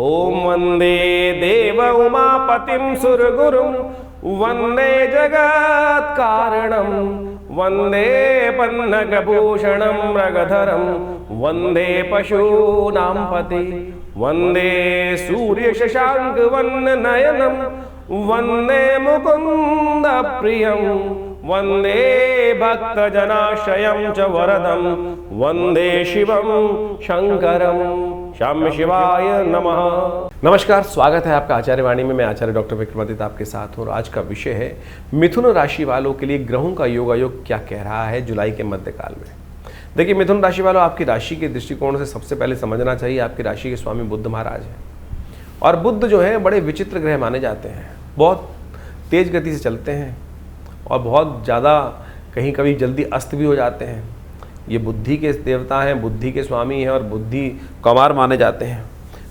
ओम वंदे देव उमापतिं सुरगुरुं वंदे जगत् कारणं वंदे पन्नगभूषणं मृगधरं वंदे पशूनां पति वंदे सूर्यशशाङ्कवन्ननयनं वंदे मुकुन्द प्रियं वंदे भक्तजनाश्रयं च वरदं वंदे शिवं शंकरं। श्याम शिवाय नमः। नमस्कार, स्वागत है आपका आचार्य वाणी में। मैं आचार्य डॉक्टर विक्रमादित्य आपके साथ हूँ और आज का विषय है मिथुन राशि वालों के लिए ग्रहों का योगायोग क्या कह रहा है जुलाई के मध्यकाल में। देखिए, मिथुन राशि वालों, आपकी राशि के दृष्टिकोण से सबसे पहले समझना चाहिए आपकी राशि के स्वामी बुध महाराज हैं और बुध जो है बड़े विचित्र ग्रह माने जाते हैं। बहुत तेज गति से चलते हैं और बहुत ज़्यादा कहीं कभी जल्दी अस्त भी हो जाते हैं। ये बुद्धि के देवता हैं, बुद्धि के स्वामी हैं और बुद्धि कुमार माने जाते हैं।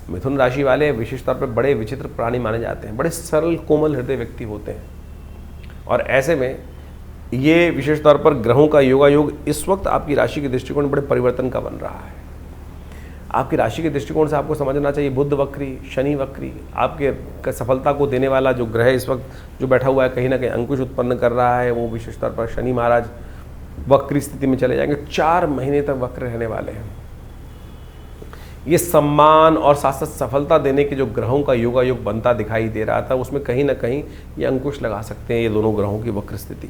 मिथुन राशि वाले विशेष तौर पर बड़े विचित्र प्राणी माने जाते हैं, बड़े सरल कोमल हृदय व्यक्ति होते हैं और ऐसे में ये विशेष तौर पर ग्रहों का योगायोग इस वक्त आपकी राशि के दृष्टिकोण में बड़े परिवर्तन का बन रहा है। आपकी राशि के दृष्टिकोण से आपको समझना चाहिए बुध वक्री, शनि वक्री, आपके सफलता को देने वाला जो ग्रह इस वक्त जो बैठा हुआ है कहीं ना कहीं अंकुश उत्पन्न कर रहा है, वो विशेष तौर पर शनि महाराज वक्री स्थिति में चले जाएंगे। 4 महीने तक वक्र रहने वाले हैं। ये सम्मान और साथ साथ सफलता देने के जो ग्रहों का योगायोग बनता दिखाई दे रहा था, उसमें कहीं ना कहीं ये अंकुश लगा सकते हैं ये दोनों ग्रहों की वक्र स्थिति।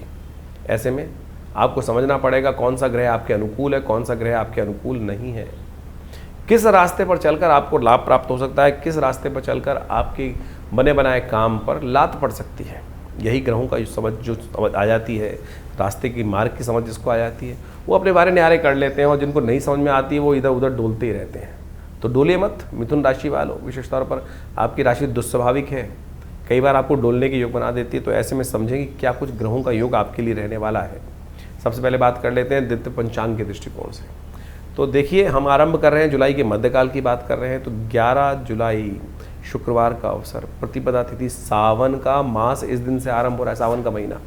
ऐसे में आपको समझना पड़ेगा कौन सा ग्रह आपके अनुकूल है, कौन सा ग्रह आपके अनुकूल नहीं है, किस रास्ते पर चलकर आपको लाभ प्राप्त हो सकता है, किस रास्ते पर चलकर आपके बने बनाए काम पर लात पड़ सकती है। यही ग्रहों का जो समझ आ जाती है, रास्ते की मार्ग की समझ जिसको आ जाती है, वो अपने बारे न्यारे कर लेते हैं और जिनको नहीं समझ में आती है वो इधर उधर डोलते ही रहते हैं। तो डोलिए मत मिथुन राशि वालों। विशेष तौर पर आपकी राशि दुस्वाभाविक है, कई बार आपको डोलने के योग बना देती है। तो ऐसे में समझें कि क्या कुछ ग्रहों का योग आपके लिए रहने वाला है। सबसे पहले बात कर लेते हैं द्वितीय पंचांग के दृष्टिकोण से। तो देखिए, हम आरंभ कर रहे हैं जुलाई के मध्यकाल की बात कर रहे हैं। तो 11 जुलाई शुक्रवार का अवसर, प्रतिपदा तिथि, सावन का मास इस दिन से आरंभ हो रहा है, सावन का महीना।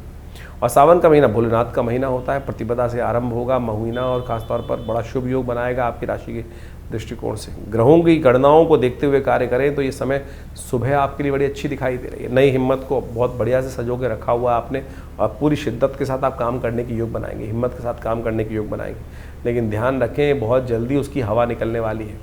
और सावन का महीना भोलेनाथ का महीना होता है, प्रतिपदा से आरंभ होगा महीना और खासतौर पर बड़ा शुभ योग बनाएगा आपकी राशि के दृष्टिकोण से। ग्रहों की गणनाओं को देखते हुए कार्य करें तो ये समय सुबह आपके लिए बड़ी अच्छी दिखाई दे रही है। नई हिम्मत को बहुत बढ़िया से सजो के रखा हुआ आपने और पूरी शिद्दत के साथ आप काम करने के योग बनाएंगे, हिम्मत के साथ काम करने के योग बनाएंगे। लेकिन ध्यान रखें, बहुत जल्दी उसकी हवा निकलने वाली है।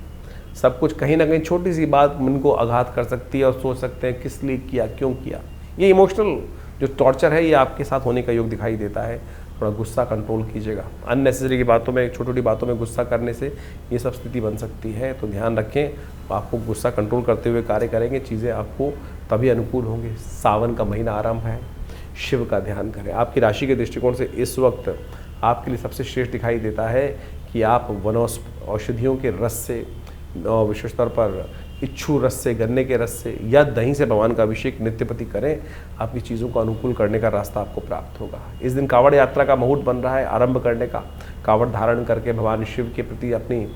सब कुछ कहीं ना कहीं छोटी सी बात मन को आघात कर सकती है और सोच सकते हैं किस लिए किया, क्यों किया। ये इमोशनल जो टॉर्चर है ये आपके साथ होने का योग दिखाई देता है। थोड़ा गुस्सा कंट्रोल कीजिएगा। अननेसेसरी की बातों में, छोटी छोटी बातों में गुस्सा करने से ये सब स्थिति बन सकती है। तो ध्यान रखें, आपको गुस्सा कंट्रोल करते हुए कार्य करेंगे, चीज़ें आपको तभी अनुकूल होंगे। सावन का महीना आरंभ है, शिव का ध्यान करें। आपकी राशि के दृष्टिकोण से इस वक्त आपके लिए सबसे श्रेष्ठ दिखाई देता है कि आप औषधियों के रस से, विशेष तौर पर इच्छू रस से, गन्ने के रस से या दही से भगवान का अभिषेक नित्यपति करें। आपकी चीज़ों को अनुकूल करने का रास्ता आपको प्राप्त होगा। इस दिन कावड़ यात्रा का मुहूर्त बन रहा है आरंभ करने का। कावड़ धारण करके भगवान शिव के प्रति अपनी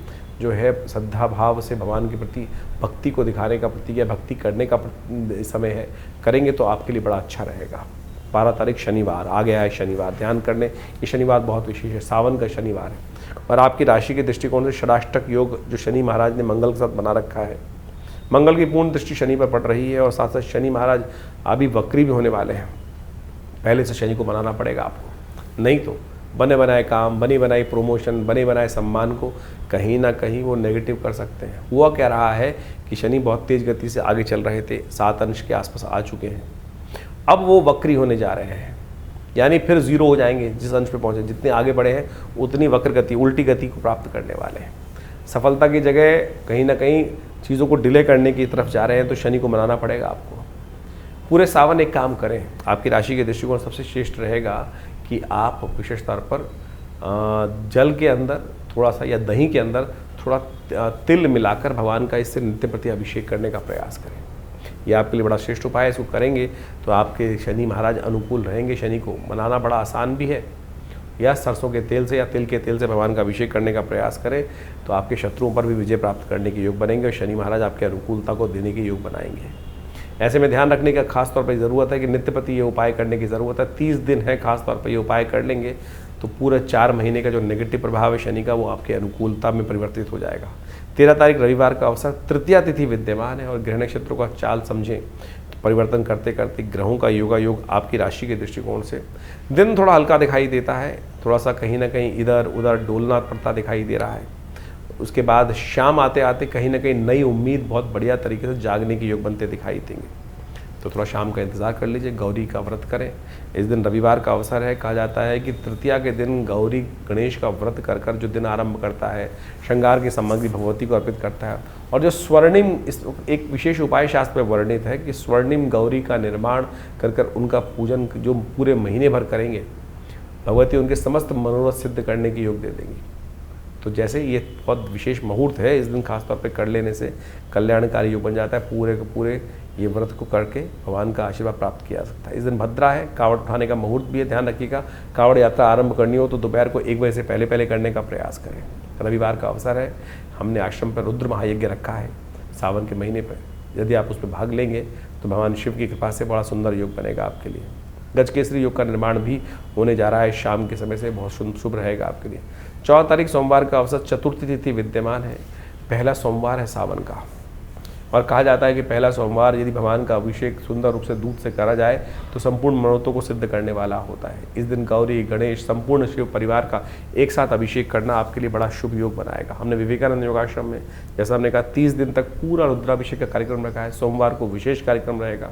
जो है श्रद्धा भाव से भगवान के प्रति भक्ति को दिखाने का प्रतीक या भक्ति करने का समय है। करेंगे तो आपके लिए बड़ा अच्छा रहेगा। 12 तारीख शनिवार आ गया है, शनिवार ध्यान करने। ये शनिवार बहुत विशेष है, सावन का शनिवार है और आपकी राशि के दृष्टिकोण से षडाष्टक योग जो शनि महाराज ने मंगल के साथ बना रखा है, मंगल की पूर्ण दृष्टि शनि पर पड़ रही है और साथ साथ शनि महाराज अभी वक्री भी होने वाले हैं। पहले से शनि को बनाना पड़ेगा आपको, नहीं तो बने बनाए काम, बनी बनाई प्रमोशन, बने बनाए सम्मान को कहीं ना कहीं वो नेगेटिव कर सकते हैं। हुआ क्या रहा है कि शनि बहुत तेज गति से आगे चल रहे थे, 7 अंश के आसपास आ चुके हैं। अब वो वक्री होने जा रहे हैं, यानी फिर 0 हो जाएंगे। जिस अंश पे पहुँचे, जितने आगे बढ़े हैं उतनी वक्र गति, उल्टी गति को प्राप्त करने वाले हैं। सफलता की जगह कहीं ना कहीं चीज़ों को डिले करने की तरफ जा रहे हैं। तो शनि को मनाना पड़ेगा आपको। पूरे सावन एक काम करें, आपकी राशि के दृष्टिकोण सबसे श्रेष्ठ रहेगा कि आप विशेष तौर पर जल के अंदर थोड़ा सा या दही के अंदर थोड़ा तिल मिलाकर भगवान का इससे नित्य प्रति अभिषेक करने का प्रयास करें। यह आपके लिए बड़ा श्रेष्ठ उपाय है। इसको करेंगे तो आपके शनि महाराज अनुकूल रहेंगे। शनि को मनाना बड़ा आसान भी है। या सरसों के तेल से या तिल के तेल से भगवान का अभिषेक करने का प्रयास करें तो आपके शत्रुओं पर भी विजय प्राप्त करने के योग बनेंगे और शनि महाराज आपके अनुकूलता को देने के योग बनाएंगे। ऐसे में ध्यान रखने का खास तौर पर ज़रूरत है कि नित्य प्रति ये उपाय करने की ज़रूरत है। 30 दिन है, खास तौर पर ये उपाय कर लेंगे तो पूरा 4 महीने का जो नेगेटिव प्रभाव है शनि का वो आपके अनुकूलता में परिवर्तित हो जाएगा। 13 तारीख रविवार का अवसर, तृतीया तिथि विद्यमान है और ग्रह नक्षत्रों का चाल समझें तो परिवर्तन करते करते ग्रहों का योगायोग आपकी राशि के दृष्टिकोण से दिन थोड़ा हल्का दिखाई देता है, थोड़ा सा कहीं ना कहीं इधर उधर डोलना पड़ता दिखाई दे रहा है। उसके बाद शाम आते आते कहीं ना कहीं नई उम्मीद बहुत बढ़िया तरीके से जागने के योग बनते दिखाई देंगे। तो थोड़ा शाम का इंतज़ार कर लीजिए, गौरी का व्रत करें। इस दिन रविवार का अवसर है। कहा जाता है कि तृतीया के दिन गौरी गणेश का व्रत कर कर जो दिन आरंभ करता है, श्रृंगार की सामग्री भगवती को अर्पित करता है। और जो स्वर्णिम, इस एक विशेष उपाय शास्त्र में वर्णित है कि स्वर्णिम गौरी का निर्माण कर कर उनका पूजन जो पूरे महीने भर करेंगे, भगवती उनके समस्त मनोरथ सिद्ध करने की योग दे देंगी। तो जैसे ये बहुत विशेष मुहूर्त है, इस दिन खासतौर पे कर लेने से कल्याणकारी योग बन जाता है। पूरे के पूरे ये व्रत को करके भगवान का आशीर्वाद प्राप्त किया जा सकता है। इस दिन भद्रा है, कावड़ उठाने का मुहूर्त भी है, ध्यान रखिएगा। कावड़ यात्रा आरंभ करनी हो तो दोपहर को 1 बजे से पहले पहले करने का प्रयास करें। रविवार का अवसर है। हमने आश्रम पर रुद्र महायज्ञ रखा है सावन के महीने पर। यदि आप उसमें भाग लेंगे तो भगवान शिव की कृपा से बड़ा सुंदर योग बनेगा आपके लिए। गजकेसरी योग का निर्माण भी होने जा रहा है, शाम के समय से बहुत शुभ रहेगा आपके लिए। 14 तारीख सोमवार का अवसर, चतुर्थी तिथि विद्यमान है। पहला सोमवार है सावन का और कहा जाता है कि पहला सोमवार यदि भगवान का अभिषेक सुंदर रूप से दूध से करा जाए तो संपूर्ण मनोरथों को सिद्ध करने वाला होता है। इस दिन गौरी गणेश संपूर्ण शिव परिवार का एक साथ अभिषेक करना आपके लिए बड़ा शुभ योग बनाएगा। हमने विवेकानंद योगाश्रम में, जैसा हमने कहा, 30 दिन तक पूरा रुद्राभिषेक का कार्यक्रम रखा है। सोमवार को विशेष कार्यक्रम रहेगा।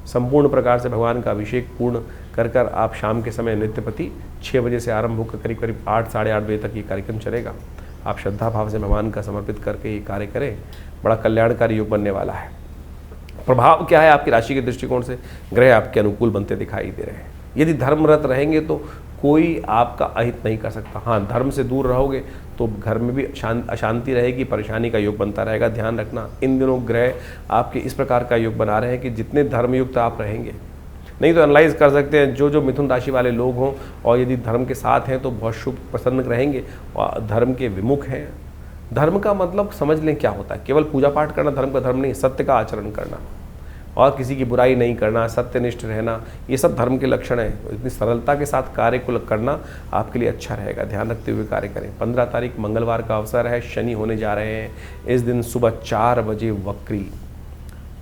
संपूर्ण प्रकार से भगवान का अभिषेक पूर्ण कर कर आप शाम के समय नित्यपति 6 बजे से आरंभ होकर करीब करीब 8 साढ़े 8 बजे तक ये कार्यक्रम चलेगा। आप श्रद्धा भाव से भगवान का समर्पित करके ये कार्य करें, बड़ा कल्याणकारी योग बनने वाला है। प्रभाव क्या है आपकी राशि के दृष्टिकोण से? ग्रह आपके अनुकूल बनते दिखाई दे रहे हैं। यदि धर्मरत रहेंगे तो कोई आपका अहित नहीं कर सकता। हाँ, धर्म से दूर रहोगे तो घर में भी अशांति रहेगी, परेशानी का योग बनता रहेगा। ध्यान रखना, इन दिनों ग्रह आपके इस प्रकार का योग बना रहे हैं कि जितने धर्मयुक्त आप रहेंगे, नहीं तो एनालाइज कर सकते हैं जो मिथुन राशि वाले लोग हों और यदि धर्म के साथ हैं तो बहुत शुभ प्रसन्न रहेंगे, और धर्म के विमुख हैं। धर्म का मतलब समझ लें क्या होता है। केवल पूजा पाठ करना धर्म का धर्म नहीं, सत्य का आचरण करना और किसी की बुराई नहीं करना, सत्यनिष्ठ रहना, ये सब धर्म के लक्षण है। इतनी सरलता के साथ कार्य को करना आपके लिए अच्छा रहेगा। ध्यान रखते हुए कार्य करें। 15 तारीख मंगलवार का अवसर है। शनि होने जा रहे हैं। इस दिन सुबह 4 बजे वक्री,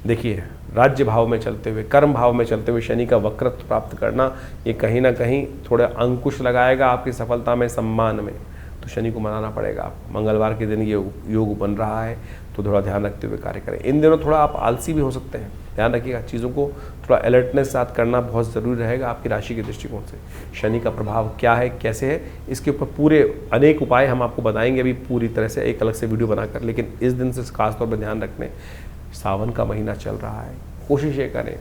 देखिए राज्य भाव में चलते हुए, कर्म भाव में चलते हुए शनि का वक्रत्व प्राप्त करना, ये कहीं ना कहीं थोड़ा अंकुश लगाएगा आपकी सफलता में, सम्मान में। तो शनि को मनाना पड़ेगा आपको। मंगलवार के दिन ये योग बन रहा है, तो थोड़ा ध्यान रखते हुए कार्य करें। इन दिनों थोड़ा आप आलसी भी हो सकते हैं, ध्यान रखिएगा। चीज़ों को थोड़ा अलर्टनेस साथ करना बहुत ज़रूरी रहेगा आपकी राशि के दृष्टिकोण से। शनि का प्रभाव क्या है, कैसे है, इसके ऊपर पूरे अनेक उपाय हम आपको बताएंगे अभी पूरी तरह से, एक अलग से वीडियो बनाकर। लेकिन इस दिन से खासतौर पर ध्यान रखने, सावन का महीना चल रहा है, कोशिश ये करें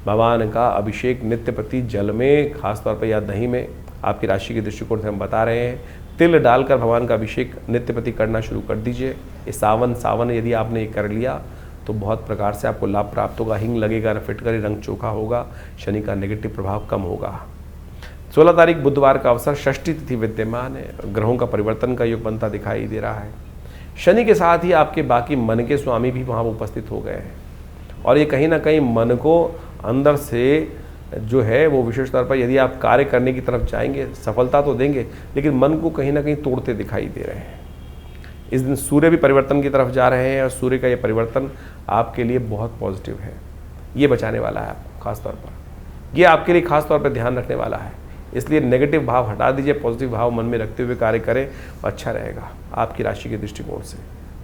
भगवान का अभिषेक नित्य प्रति जल में, खासतौर पर या दही में, आपकी राशि के दृष्टिकोण से हम बता रहे हैं, तिल डालकर भगवान का अभिषेक नित्य प्रति करना शुरू कर दीजिए। ये सावन यदि आपने ये कर लिया तो बहुत प्रकार से आपको लाभ प्राप्त होगा। हिंग लगेगा, फिटकरी रंग चोखा होगा, शनि का नेगेटिव प्रभाव कम होगा। 16 तारीख बुधवार का अवसर, षष्ठी तिथि विद्यमान है। ग्रहों का परिवर्तन का योग बनता दिखाई दे रहा है। शनि के साथ ही आपके बाकी मन के स्वामी भी वहाँ उपस्थित हो गए हैं और ये कहीं ना कहीं मन को अंदर से जो है वो विशेष तौर पर यदि आप कार्य करने की तरफ जाएंगे सफलता तो देंगे, लेकिन मन को कहीं ना कहीं तोड़ते दिखाई दे रहे हैं। इस दिन सूर्य भी परिवर्तन की तरफ जा रहे हैं और सूर्य का ये परिवर्तन आपके लिए बहुत पॉजिटिव है। ये बचाने वाला है आपको खास तौर पर, ये आपके लिए खास तौर पर ध्यान रखने वाला है। इसलिए नेगेटिव भाव हटा दीजिए, पॉजिटिव भाव मन में रखते हुए कार्य करें, अच्छा रहेगा आपकी राशि के दृष्टिकोण से।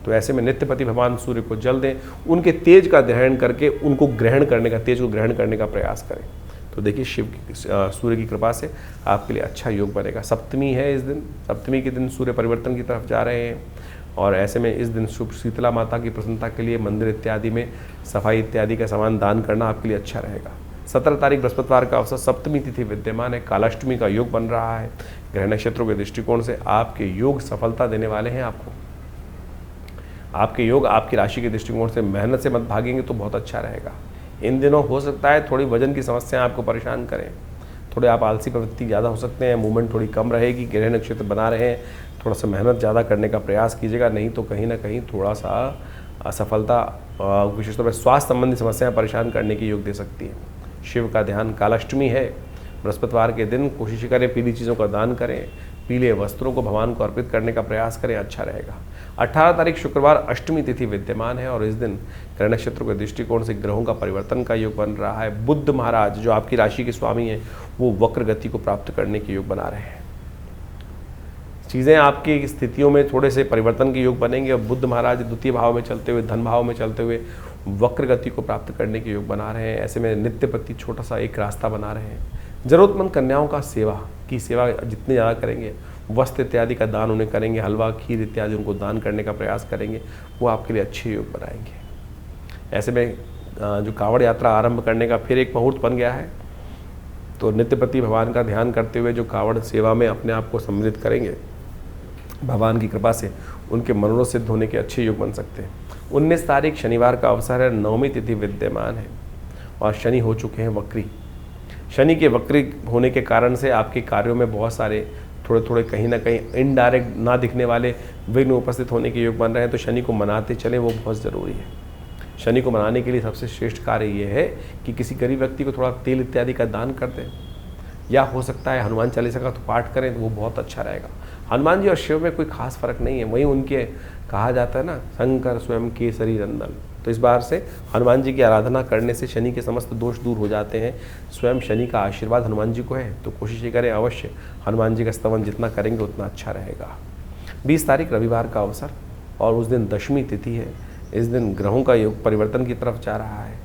तो ऐसे में नित्यपति भगवान सूर्य को जल दें, उनके तेज का ग्रहण करके उनको ग्रहण करने का, तेज को ग्रहण करने का प्रयास करें। तो देखिए सूर्य की कृपा से आपके लिए अच्छा योग बनेगा। सप्तमी है इस दिन, सप्तमी के दिन सूर्य परिवर्तन की तरफ जा रहे हैं और ऐसे में इस दिन शुभ शीतला माता की प्रसन्नता के लिए मंदिर इत्यादि में सफाई इत्यादि का सामान दान करना आपके लिए अच्छा रहेगा। 17 तारीख बृहस्पतिवार का अवसर, सप्तमी तिथि विद्यमान है। कालाष्टमी का योग बन रहा है। ग्रह नक्षत्रों के दृष्टिकोण से आपके योग सफलता देने वाले हैं आपको। आपके योग आपकी राशि के दृष्टिकोण से मेहनत से मत भागेंगे तो बहुत अच्छा रहेगा। इन दिनों हो सकता है थोड़ी वजन की समस्याएं आपको परेशान करें, थोड़े आप आलसी प्रवृत्ति ज़्यादा हो सकते हैं, मूवमेंट थोड़ी कम रहेगी। ग्रह नक्षत्र बना रहे हैं, थोड़ा सा मेहनत ज़्यादा करने का प्रयास कीजिएगा, नहीं तो कहीं ना कहीं थोड़ा सा असफलता, विशेष तौर पर स्वास्थ्य संबंधी समस्याएं परेशान करने की योग दे सकती है। शिव का ध्यान, कालाष्टमी है, बृहस्पतिवार के दिन कोशिश करें पीली चीज़ों का दान करें, पीले वस्त्रों को भगवान को अर्पित करने का प्रयास करें, अच्छा रहेगा। 18 तारीख शुक्रवार अष्टमी तिथि विद्यमान है और इस दिन ग्रह नक्षत्रों के दृष्टिकोण से ग्रहों का परिवर्तन का योग बन रहा है। बुध महाराज जो आपकी राशि के स्वामी हैं वो वक्र गति को प्राप्त करने के योग बना रहे हैं। चीज़ें आपकी स्थितियों में थोड़े से परिवर्तन के योग बनेंगे और बुध महाराज द्वितीय भाव में चलते हुए, धन भाव में चलते हुए वक्र गति को प्राप्त करने के योग बना रहे हैं। ऐसे में नित्य प्रति छोटा सा एक रास्ता बना रहे हैं। जरूरतमंद कन्याओं का सेवा जितनी ज़्यादा करेंगे, वस्त्र इत्यादि का दान उन्हें करेंगे, हलवा खीर इत्यादि उनको दान करने का प्रयास करेंगे, वो आपके लिए अच्छे योग बनाएंगे। ऐसे में जो कांवड़ यात्रा आरंभ करने का फिर एक मुहूर्त बन गया है, तो नित्य प्रति भगवान का ध्यान करते हुए जो कांवड़ सेवा में अपने आप को सम्मिलित करेंगे, भगवान की कृपा से उनके मनोरथ सिद्ध होने के अच्छे योग बन सकते हैं। 19 तारीख शनिवार का अवसर है, नवमी तिथि विद्यमान है और शनि हो चुके हैं वक्री। शनि के वक्री होने के कारण से आपके कार्यों में बहुत सारे थोड़े कहीं ना कहीं इनडायरेक्ट ना दिखने वाले विघ्न उपस्थित होने के योग बन रहे हैं, तो शनि को मनाते चलें, वो बहुत ज़रूरी है। शनि को मनाने के लिए सबसे श्रेष्ठ कार्य ये है कि किसी गरीब व्यक्ति को थोड़ा तेल इत्यादि का दान कर दें, या हो सकता है हनुमान चालीसा का तो पाठ करें, तो वो बहुत अच्छा रहेगा। हनुमान जी और शिव में कोई खास फर्क नहीं है, वहीं उनके कहा जाता है ना, शंकर स्वयं केसरी नंदन। तो इस बार से हनुमान जी की आराधना करने से शनि के समस्त दोष दूर हो जाते हैं। स्वयं शनि का आशीर्वाद हनुमान जी को है, तो कोशिश ये करें अवश्य हनुमान जी का स्तवन जितना करेंगे उतना अच्छा रहेगा। 20 तारीख रविवार का अवसर और उस दिन दशमी तिथि है। इस दिन ग्रहों का योग परिवर्तन की तरफ जा रहा है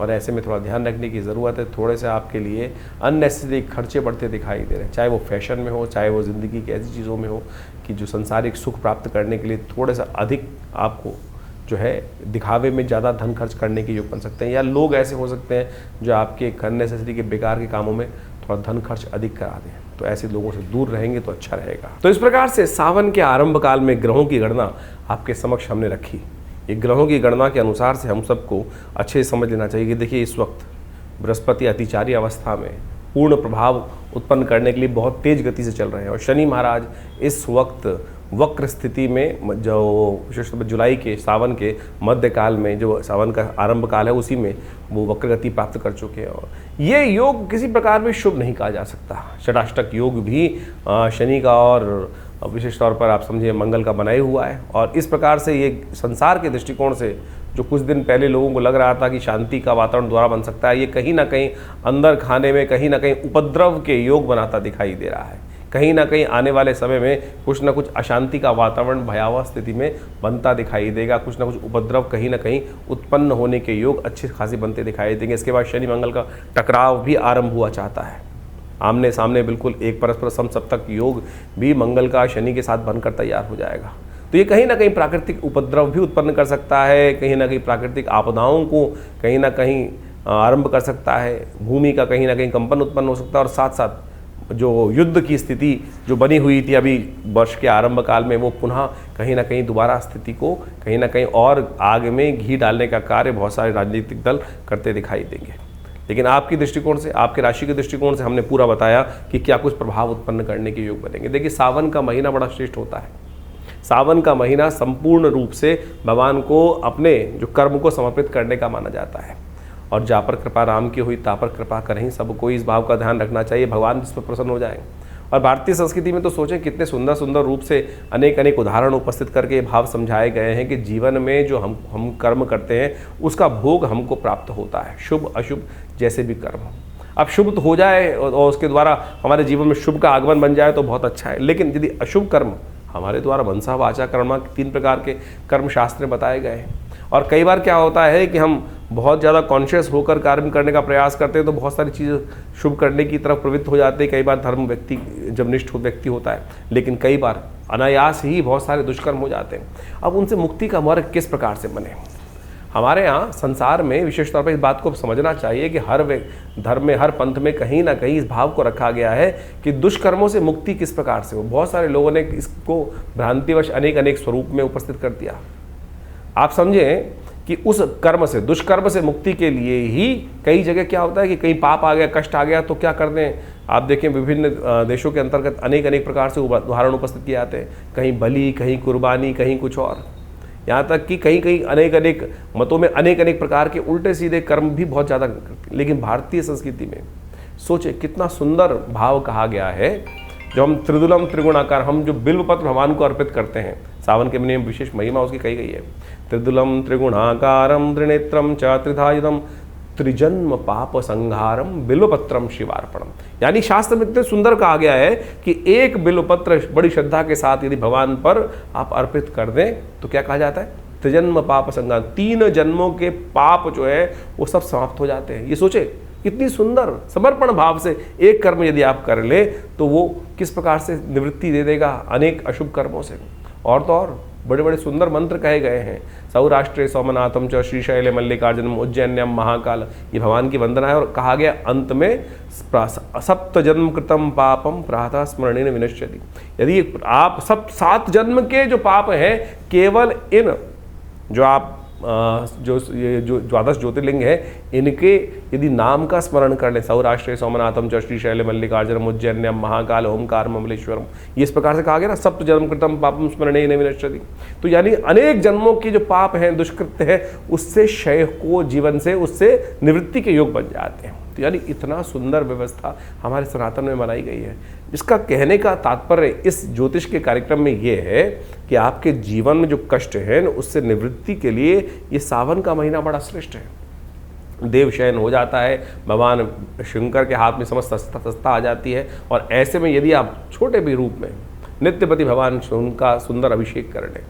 और ऐसे में थोड़ा ध्यान रखने की ज़रूरत है। थोड़े से आपके लिए अननेसेसरी खर्चे बढ़ते दिखाई दे रहे हैं, चाहे वो फैशन में हो, चाहे वो ज़िंदगी की ऐसी चीज़ों में हो कि जो सांसारिक सुख प्राप्त करने के लिए थोड़े सा अधिक आपको जो है दिखावे में ज़्यादा धन खर्च करने के योग बन सकते हैं, या लोग ऐसे हो सकते हैं जो आपके अननेसेसरी के बेकार के कामों में थोड़ा धन खर्च अधिक करा दें। तो ऐसे लोगों से दूर रहेंगे तो अच्छा रहेगा। तो इस प्रकार से सावन के आरंभ काल में ग्रहों की गणना आपके समक्ष हमने रखी। ये ग्रहों की गणना के अनुसार से हम सबको अच्छे से समझ लेना चाहिए कि देखिए, इस वक्त बृहस्पति अतिचारी अवस्था में पूर्ण प्रभाव उत्पन्न करने के लिए बहुत तेज गति से चल रहे हैं और शनि महाराज इस वक्त वक्र स्थिति में, जो विशेषतः जुलाई के सावन के मध्यकाल में, जो सावन का आरंभ काल है उसी में वो वक्र गति प्राप्त कर चुके हैं। और ये योग किसी प्रकार में शुभ नहीं कहा जा सकता। षडाष्टक योग भी शनि का और विशेष तौर पर आप समझिए मंगल का बनाया हुआ है। और इस प्रकार से ये संसार के दृष्टिकोण से जो कुछ दिन पहले लोगों को लग रहा था कि शांति का वातावरण द्वारा बन सकता है, ये कहीं ना कहीं अंदर खाने में कहीं ना कहीं उपद्रव के योग बनाता दिखाई दे रहा है। कहीं ना कहीं आने वाले समय में कुछ ना कुछ अशांति का वातावरण भयावह स्थिति में बनता दिखाई देगा। कुछ ना कुछ उपद्रव कहीं ना कहीं उत्पन्न होने के योग अच्छे खासी बनते दिखाई देंगे। इसके बाद शनि मंगल का टकराव भी आरंभ हुआ चाहता है। आमने सामने बिल्कुल एक परस्पर समसप्तक योग भी मंगल का शनि के साथ बनकर तैयार हो जाएगा। तो ये कहीं ना कहीं प्राकृतिक उपद्रव भी उत्पन्न कर सकता है, कहीं ना कहीं प्राकृतिक आपदाओं को कहीं ना कहीं आरंभ कर सकता है। भूमि का कहीं ना कहीं कंपन उत्पन्न हो सकता है और साथ साथ जो युद्ध की स्थिति जो बनी हुई थी अभी वर्ष के आरंभ काल में, वो पुनः कहीं ना कहीं दोबारा स्थिति को कहीं ना कहीं और आग में घी डालने का कार्य बहुत सारे राजनीतिक दल करते दिखाई देंगे। लेकिन आपकी दृष्टिकोण से, आपके राशि के दृष्टिकोण से हमने पूरा बताया कि क्या कुछ प्रभाव उत्पन्न करने के योग बनेंगे। देखिए, सावन का महीना बड़ा श्रेष्ठ होता है। सावन का महीना संपूर्ण रूप से भगवान को अपने जो कर्म को समर्पित करने का माना जाता है। और जा पर कृपा राम की हुई ता पर कृपा करें सबको, इस भाव का ध्यान रखना चाहिए। भगवान इस पर प्रसन्न हो जाएंगे। और भारतीय संस्कृति में तो सोचें कितने सुंदर सुंदर रूप से अनेक अनेक उदाहरण उपस्थित करके ये भाव समझाए गए हैं कि जीवन में जो हम कर्म करते हैं उसका भोग हमको प्राप्त होता है, शुभ अशुभ जैसे भी कर्म हो। अब शुभ तो हो जाए और उसके द्वारा हमारे जीवन में शुभ का आगमन बन जाए तो बहुत अच्छा है, लेकिन यदि अशुभ कर्म हमारे द्वारा मनसा वाचा कर्म 3 प्रकार के कर्म शास्त्र में बताए गए हैं। और कई बार क्या होता है कि हम बहुत ज़्यादा कॉन्शियस होकर कार्य करने का प्रयास करते हैं तो बहुत सारी चीज़ें शुभ करने की तरफ प्रवृत्त हो जाते हैं। कई बार धर्म व्यक्ति जब निष्ठ व्यक्ति होता है, लेकिन कई बार अनायास ही बहुत सारे दुष्कर्म हो जाते हैं। अब उनसे मुक्ति का मार्ग किस प्रकार से बने? हमारे यहाँ संसार में विशेष तौर पर इस बात को समझना चाहिए कि हर धर्म में, हर पंथ में कहीं ना कहीं इस भाव को रखा गया है कि दुष्कर्मों से मुक्ति किस प्रकार से हो। बहुत सारे लोगों ने इसको भ्रांतिवश अनेक अनेक स्वरूप में उपस्थित कर दिया। आप समझें कि उस कर्म से, दुष्कर्म से मुक्ति के लिए ही कई जगह क्या होता है कि कहीं पाप आ गया, कष्ट आ गया तो क्या करते हैं आप देखें, विभिन्न देशों के अंतर्गत अनेक अनेक प्रकार से उदाहरण उपस्थित किए जाते हैं। कहीं बलि, कहीं कुर्बानी, कहीं कुछ और, यहाँ तक कि कहीं कहीं अनेक अनेक मतों में अनेक अनेक प्रकार के उल्टे सीधे कर्म भी बहुत ज़्यादा करते हैं। लेकिन भारतीय संस्कृति में सोचे कितना सुंदर भाव कहा गया है जो हम त्रिदुलम त्रिगुणाकार, हम जो बिल्वपत्र भगवान को अर्पित करते हैं, सावन के महीने में विशेष महिमा उसकी कही गई है। त्रिदुलम त्रिगुणाकारम त्रिनेत्रम च त्रिधायुधम त्रिजन्म पाप संहारम बिल्वपत्रम शिवार्पणम। यानी शास्त्र में इतने सुंदर कहा गया है कि एक बिल्वपत्र बड़ी श्रद्धा के साथ यदि भगवान पर आप अर्पित कर दें तो क्या कहा जाता है, त्रिजन्म पाप संहार, 3 जन्मों के पाप जो है वो सब समाप्त हो जाते हैं। ये सोचे कितनी सुंदर समर्पण भाव से एक कर्म यदि आप कर ले तो वो किस प्रकार से निवृत्ति दे देगा अनेक अशुभ कर्मों से। और तो और बड़े बड़े सुंदर मंत्र कहे गए हैं, सौराष्ट्रे सोमनाथम च श्रीशैले मल्लिकार्जुनम उज्जैन्यम महाकाल, ये भगवान की वंदना है। और कहा गया अंत में सप्त जन्म कृतम पापम प्रातः स्मरणेन विनश्यति। यदि आप 7 जन्म के जो पाप हैं केवल इन जो आप जो द्वादश ज्योतिर्लिंग है इनके यदि नाम का स्मरण कर ले, सौराष्ट्रे सोमनाथम च श्रीशैले मल्लिकार्जुनम उज्जैन्यम महाकाल ओमकार ममलेश्वरम, ये इस प्रकार से कहा गया ना, सप्त जन्म कृतम पापम स्मरणेन विनश्यति। तो यानी अनेक जन्मों के जो पाप हैं, दुष्कृत्य है, उससे क्षय को जीवन से उससे निवृत्ति के योग बन जाते हैं। तो यानी इतना सुंदर व्यवस्था हमारे सनातन में बनाई गई है। इसका कहने का तात्पर्य इस ज्योतिष के कार्यक्रम में ये है कि आपके जीवन में जो कष्ट है उससे निवृत्ति के लिए ये सावन का महीना बड़ा श्रेष्ठ है। देव शयन हो जाता है, भगवान शंकर के हाथ में समस्त सत्ता आ जाती है। और ऐसे में यदि आप छोटे भी रूप में नित्यपति भगवान उनका सुंदर अभिषेक कर लें,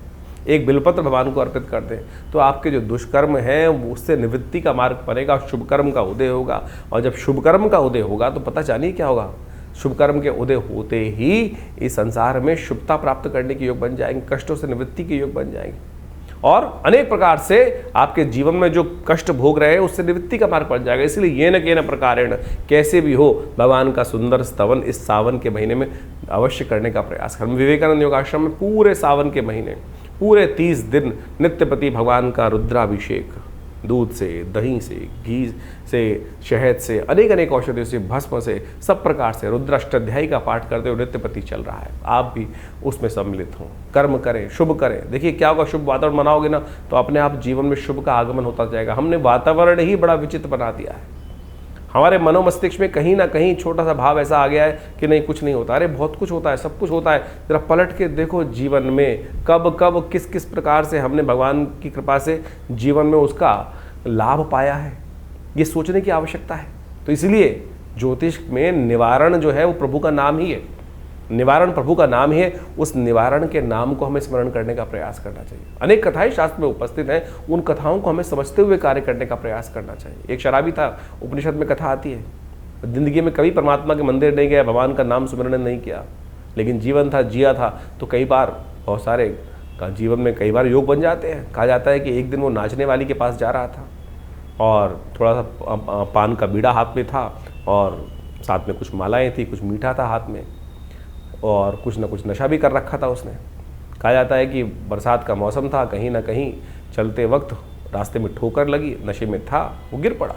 एक बिल्वपत्र भगवान को अर्पित कर दें, तो आपके जो दुष्कर्म हैं उससे निवृत्ति का मार्ग बनेगा, शुभ कर्म का उदय होगा। और जब शुभ कर्म का उदय होगा तो पता जानिए क्या होगा, शुभ कर्म के उदय होते ही इस संसार में शुभता प्राप्त करने के योग बन जाएंगे, कष्टों से निवृत्ति के योग बन जाएंगे और अनेक प्रकार से आपके जीवन में जो कष्ट भोग रहे हैं उससे निवृत्ति का मार्ग बन जाएगा। इसलिए ये न के न प्रकारेण कैसे भी हो भगवान का सुंदर स्तवन इस सावन के महीने में अवश्य करने का प्रयास करें। विवेकानंद योगाश्रम में पूरे सावन के महीने पूरे 30 दिन नित्यपति भगवान का रुद्राभिषेक, दूध से, दही से, घी से, शहद से, अनेक औषधियों से, भस्म से, सब प्रकार से रुद्राष्टाध्यायी का पाठ करते हुए नित्यपति चल रहा है। आप भी उसमें सम्मिलित हों, कर्म करें, शुभ करें। देखिए क्या होगा, शुभ वातावरण बनाओगे ना तो अपने आप जीवन में शुभ का आगमन होता जाएगा। हमने वातावरण ही बड़ा विचित्र बना दिया है। हमारे मनोमस्तिष्क में कहीं ना कहीं छोटा सा भाव ऐसा आ गया है कि नहीं कुछ नहीं होता। अरे बहुत कुछ होता है, सब कुछ होता है। जरा पलट के देखो जीवन में कब कब किस किस प्रकार से हमने भगवान की कृपा से जीवन में उसका लाभ पाया है, ये सोचने की आवश्यकता है। तो इसलिए ज्योतिष में निवारण जो है वो प्रभु का नाम ही है, निवारण प्रभु का नाम ही है। उस निवारण के नाम को हमें स्मरण करने का प्रयास करना चाहिए। अनेक कथाएं शास्त्र में उपस्थित हैं, उन कथाओं को हमें समझते हुए कार्य करने का प्रयास करना चाहिए। एक शराबी था, उपनिषद में कथा आती है, जिंदगी में कभी परमात्मा के मंदिर नहीं गया, भगवान का नाम स्मरण नहीं किया, लेकिन जीवन था, जिया था। तो कई बार बहुत सारे जीवन में कई बार योग बन जाते हैं। कहा जाता है कि एक दिन वो नाचने वाली के पास जा रहा था और थोड़ा सा पान का बीड़ा हाथ में था और साथ में कुछ मालाएं थी, कुछ मीठा था हाथ में और कुछ ना कुछ नशा भी कर रखा था उसने। कहा जाता है कि बरसात का मौसम था, कहीं ना कहीं चलते वक्त रास्ते में ठोकर लगी, नशे में था, वो गिर पड़ा।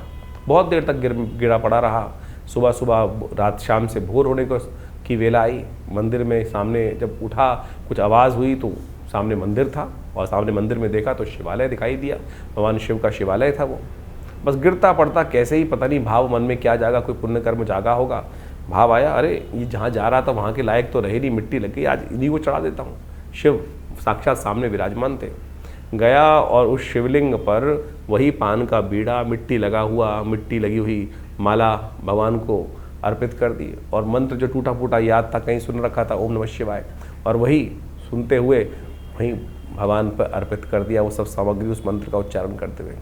बहुत देर तक गिरा पड़ा रहा। सुबह सुबह रात शाम से भोर होने की वेला आई, मंदिर में सामने जब उठा कुछ आवाज़ हुई तो सामने मंदिर था और सामने मंदिर में देखा तो शिवालय दिखाई दिया, भगवान शिव का शिवालय था वो। बस गिरता पड़ता कैसे ही पता नहीं भाव मन में क्या जागा, कोई पुण्य कर्म जागा होगा, भाव आया अरे ये जहाँ जा रहा था वहाँ के लायक तो रहे नहीं, मिट्टी लग गई, आज इन्हीं को चढ़ा देता हूँ। शिव साक्षात सामने विराजमान थे। गया और उस शिवलिंग पर वही पान का बीड़ा, मिट्टी लगा हुआ, मिट्टी लगी हुई माला भगवान को अर्पित कर दी और मंत्र जो टूटा फूटा याद था, कहीं सुन रखा था, ओम नमः शिवाय, और वही सुनते हुए वहीं भगवान पर अर्पित कर दिया वो सब सामग्री, उस मंत्र का उच्चारण करते हुए।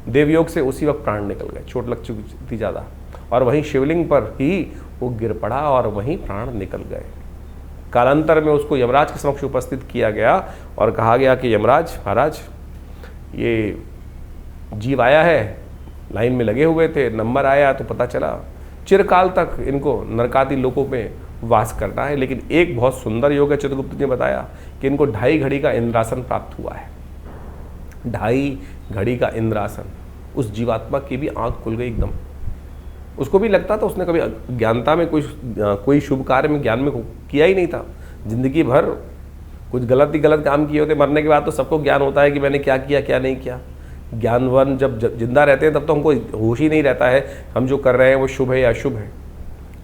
देवयोग से उसी वक्त प्राण निकल गए, चोट लग चुकी थी ज़्यादा, और वहीं शिवलिंग पर ही वो गिर पड़ा और वहीं प्राण निकल गए। कालांतर में उसको यमराज के समक्ष उपस्थित किया गया और कहा गया कि यमराज महाराज, ये जीव आया है, लाइन में लगे हुए थे, नंबर आया तो पता चला चिरकाल तक इनको नरकादि लोकों में वास करना है। लेकिन एक बहुत सुंदर योग है, चित्रगुप्त ने बताया कि इनको 2.5 घड़ी का इंद्रासन प्राप्त हुआ है। 2.5 घड़ी का इंद्रासन, उस जीवात्मा की भी आंख खुल गई एकदम। उसको भी लगता था उसने कभी ज्ञानता में कोई शुभ कार्य में ज्ञान में किया ही नहीं था, जिंदगी भर कुछ गलत काम किए होते। मरने के बाद तो सबको ज्ञान होता है कि मैंने क्या किया क्या नहीं किया। ज्ञानवान जब जिंदा रहते हैं तब तो हमको होश ही नहीं रहता है हम जो कर रहे हैं वो शुभ है या अशुभ है।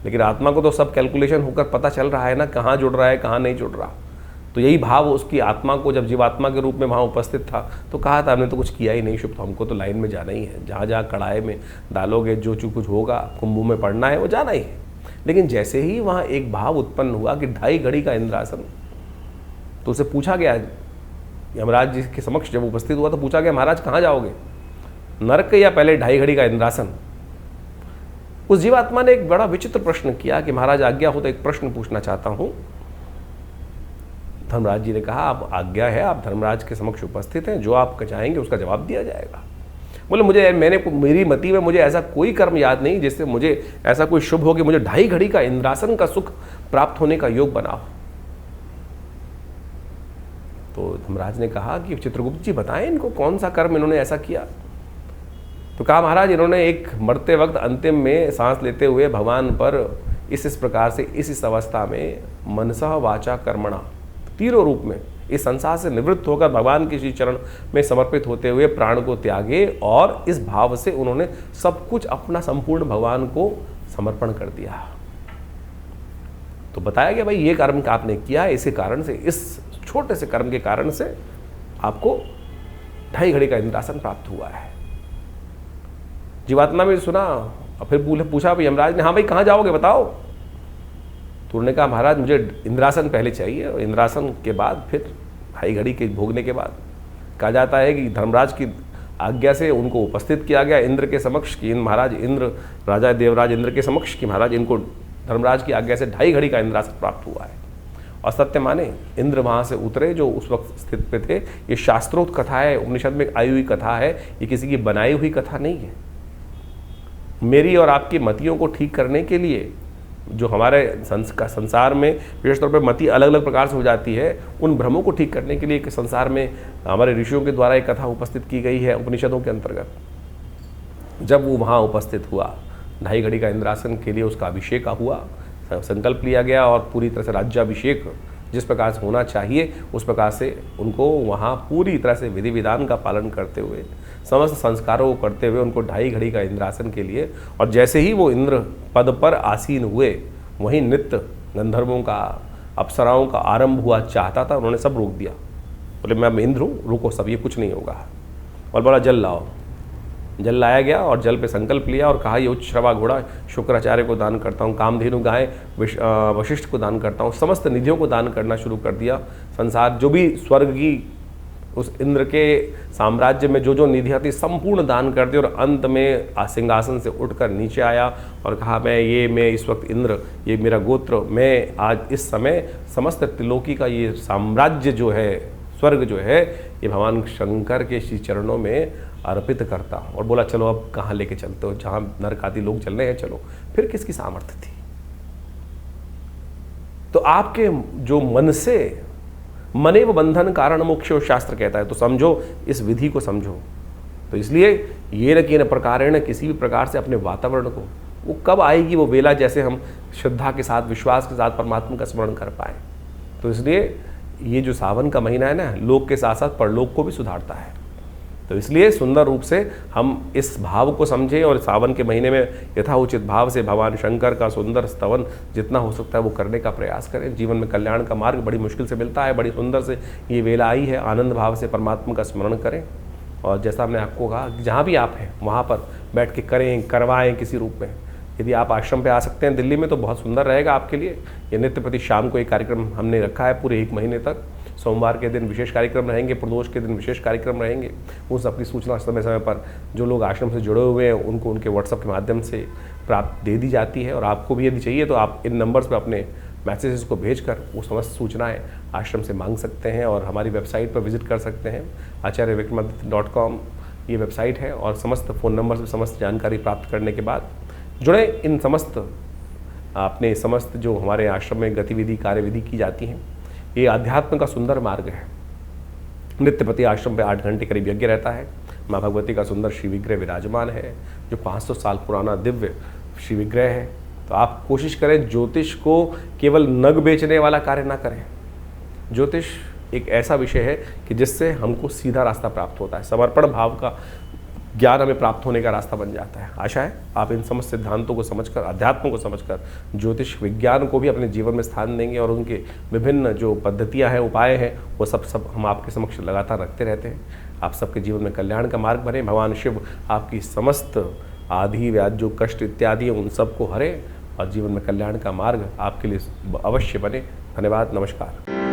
लेकिन आत्मा को तो सब कैलकुलेशन होकर पता चल रहा है ना, कहाँ जुड़ रहा है कहाँ नहीं जुड़ रहा। तो यही भाव उसकी आत्मा को जब जीवात्मा के रूप में वहाँ उपस्थित था तो कहा था हमने तो कुछ किया ही नहीं शुभ, तो हमको तो लाइन में जाना ही है, जहाँ जहाँ कढ़ाई में डालोगे जो कुछ होगा कुंभों में पड़ना है वो जाना ही है। लेकिन जैसे ही वहाँ एक भाव उत्पन्न हुआ कि 2.5 घड़ी का इंद्रासन, तो उसे पूछा गया, यमराज जी के समक्ष जब उपस्थित हुआ तो पूछा गया महाराज कहाँ जाओगे, नरक या पहले 2.5 घड़ी का इंद्रासन। उस जीवात्मा ने एक बड़ा विचित्र प्रश्न किया कि महाराज आज्ञा हो तो एक प्रश्न पूछना चाहता हूँ। धर्मराज जी ने कहा आप आज्ञा है, आप धर्मराज के समक्ष उपस्थित हैं, जो आप चाहेंगे उसका जवाब दिया जाएगा। बोले मेरी मति में मुझे ऐसा कोई कर्म याद नहीं जिससे मुझे ऐसा कोई शुभ हो कि मुझे 2.5 घड़ी का इंद्रासन का सुख प्राप्त होने का योग बना हो। तो धर्मराज ने कहा कि चित्रगुप्त जी बताएं इनको कौन सा कर्म इन्होंने ऐसा किया। तो कहा महाराज इन्होंने एक मरते वक्त अंतिम में सांस लेते हुए भगवान पर इस प्रकार से इस अवस्था में मनसा वाचा कर्मणा तीनों रूप में इस संसार से निवृत्त होकर भगवान के श्री चरण में समर्पित होते हुए प्राण को त्यागे और इस भाव से उन्होंने सब कुछ अपना संपूर्ण भगवान को समर्पण कर दिया। तो बताया गया भाई ये कर्म का आपने किया, इसी कारण से इस छोटे से कर्म के कारण से आपको 2.5 घड़ी का इंद्रासन प्राप्त हुआ है। जीवात्मा में सुना और फिर पूछा भाई यमराज ने, हाँ भाई कहाँ जाओगे बताओ। तो उन्होंने कहा महाराज मुझे इंद्रासन पहले चाहिए और इंद्रासन के बाद फिर 2.5 घड़ी के भोगने के बाद कहा जाता है कि धर्मराज की आज्ञा से उनको उपस्थित किया गया इंद्र के समक्ष कि महाराज इंद्र राजा देवराज इंद्र के समक्ष कि महाराज इनको धर्मराज की आज्ञा से 2.5 घड़ी का इंद्रासन प्राप्त हुआ है। और सत्य माने इंद्र वहाँ से उतरे जो उस वक्त स्थित पे थे। ये शास्त्रोक्त कथा है, उपनिषद में आई हुई कथा है, ये किसी की बनाई हुई कथा नहीं है। मेरी और आपकी मतियों को ठीक करने के लिए जो हमारे संसार में विशेष तौर पर मति अलग अलग प्रकार से हो जाती है, उन भ्रमों को ठीक करने के लिए संसार में हमारे ऋषियों के द्वारा एक कथा उपस्थित की गई है उपनिषदों के अंतर्गत। जब वो वहाँ उपस्थित हुआ 2.5 घड़ी का इंद्रासन के लिए उसका अभिषेक हुआ, संकल्प लिया गया और पूरी तरह से राज्याभिषेक जिस प्रकार से होना चाहिए उस प्रकार से उनको वहाँ पूरी तरह से विधि विधान का पालन करते हुए समस्त संस्कारों को करते हुए उनको 2.5 घड़ी का इंद्रासन के लिए, और जैसे ही वो इंद्र पद पर आसीन हुए वहीं नित्य गंधर्वों का अप्सराओं का आरंभ हुआ चाहता था। उन्होंने सब रोक दिया, बोले मैं इंद्र हूँ, रुको सब, ये कुछ नहीं होगा। और बोला जल लाओ। जल लाया गया और जल पे संकल्प लिया और कहा ये उच्च श्रवा घोड़ा शुक्राचार्य को दान करता हूँ, कामधेनु गाय वशिष्ठ को दान करता हूँ, समस्त निधियों को दान करना शुरू कर दिया। संसार जो भी स्वर्ग की उस इंद्र के साम्राज्य में जो जो निधियाँ थी संपूर्ण दान कर दी और अंत में सिंहासन से उठकर नीचे आया और कहा मैं इस वक्त इंद्र, ये मेरा गोत्र, मैं आज इस समय समस्त त्रिलोकी का ये साम्राज्य जो है, स्वर्ग जो है, ये भगवान शंकर के श्री चरणों में अर्पित करता। और बोला चलो अब कहाँ लेके चलते हो, जहाँ नरक आदि लोग चल रहे हैं चलो। फिर किसकी सामर्थ्य थी? तो आपके जो मन से मनेव बंधन कारण मोक्ष शास्त्र कहता है, तो समझो, इस विधि को समझो। तो इसलिए ये न कि न प्रकारेण किसी भी प्रकार से अपने वातावरण को, वो कब आएगी वो वेला जैसे हम श्रद्धा के साथ विश्वास के साथ परमात्मा का स्मरण कर पाए। तो इसलिए ये जो सावन का महीना है ना, लोक के साथ साथ परलोक को भी सुधारता है। तो इसलिए सुंदर रूप से हम इस भाव को समझें और सावन के महीने में यथाउचित भाव से भगवान शंकर का सुंदर स्तवन जितना हो सकता है वो करने का प्रयास करें। जीवन में कल्याण का मार्ग बड़ी मुश्किल से मिलता है, बड़ी सुंदर से ये वेला आई है। आनंद भाव से परमात्मा का स्मरण करें और जैसा हमने आपको कहा कि जहाँ भी आप हैं वहाँ पर बैठ के करें, करवाएँ किसी रूप में। यदि आप आश्रम पे आ सकते हैं दिल्ली में तो बहुत सुंदर रहेगा आपके लिए। ये नित्य प्रति शाम को एक कार्यक्रम हमने रखा है पूरे 1 महीने तक। सोमवार के दिन विशेष कार्यक्रम रहेंगे, प्रदोष के दिन विशेष कार्यक्रम रहेंगे। उस सबकी सूचना समय समय पर जो लोग आश्रम से जुड़े हुए हैं उनको उनके व्हाट्सएप के माध्यम से प्राप्त दे दी जाती है। और आपको भी यदि चाहिए तो आप इन नंबर्स पर अपने मैसेजेस को भेजकर वो समस्त सूचनाएं आश्रम से मांग सकते हैं और हमारी वेबसाइट पर विजिट कर सकते हैं। acharyavickramaditya.com ये वेबसाइट है और समस्त फ़ोन नंबर से समस्त जानकारी प्राप्त करने के बाद जुड़े इन समस्त अपने समस्त जो हमारे आश्रम में गतिविधि कार्यविधि की जाती हैं। ये अध्यात्म का सुंदर मार्ग है। नित्य प्रति आश्रम पे 8 घंटे करीब यज्ञ रहता है। माँ भगवती का सुंदर श्री विग्रह विराजमान है जो 500 साल पुराना दिव्य श्री विग्रह है। तो आप कोशिश करें ज्योतिष को केवल नग बेचने वाला कार्य ना करें। ज्योतिष एक ऐसा विषय है कि जिससे हमको सीधा रास्ता प्राप्त होता है। समर्पण भाव का ज्ञान हमें प्राप्त होने का रास्ता बन जाता है। आशा है आप इन समस्त सिद्धांतों को समझकर, अध्यात्म को समझकर ज्योतिष विज्ञान को भी अपने जीवन में स्थान देंगे और उनके विभिन्न जो पद्धतियां हैं, उपाय हैं, वो सब हम आपके समक्ष लगातार रखते रहते हैं। आप सबके जीवन में कल्याण का मार्ग बने। भगवान शिव आपकी समस्त आदि व्याध जो कष्ट इत्यादि हैं उन सबको हरे और जीवन में कल्याण का मार्ग आपके लिए अवश्य बने। धन्यवाद। नमस्कार।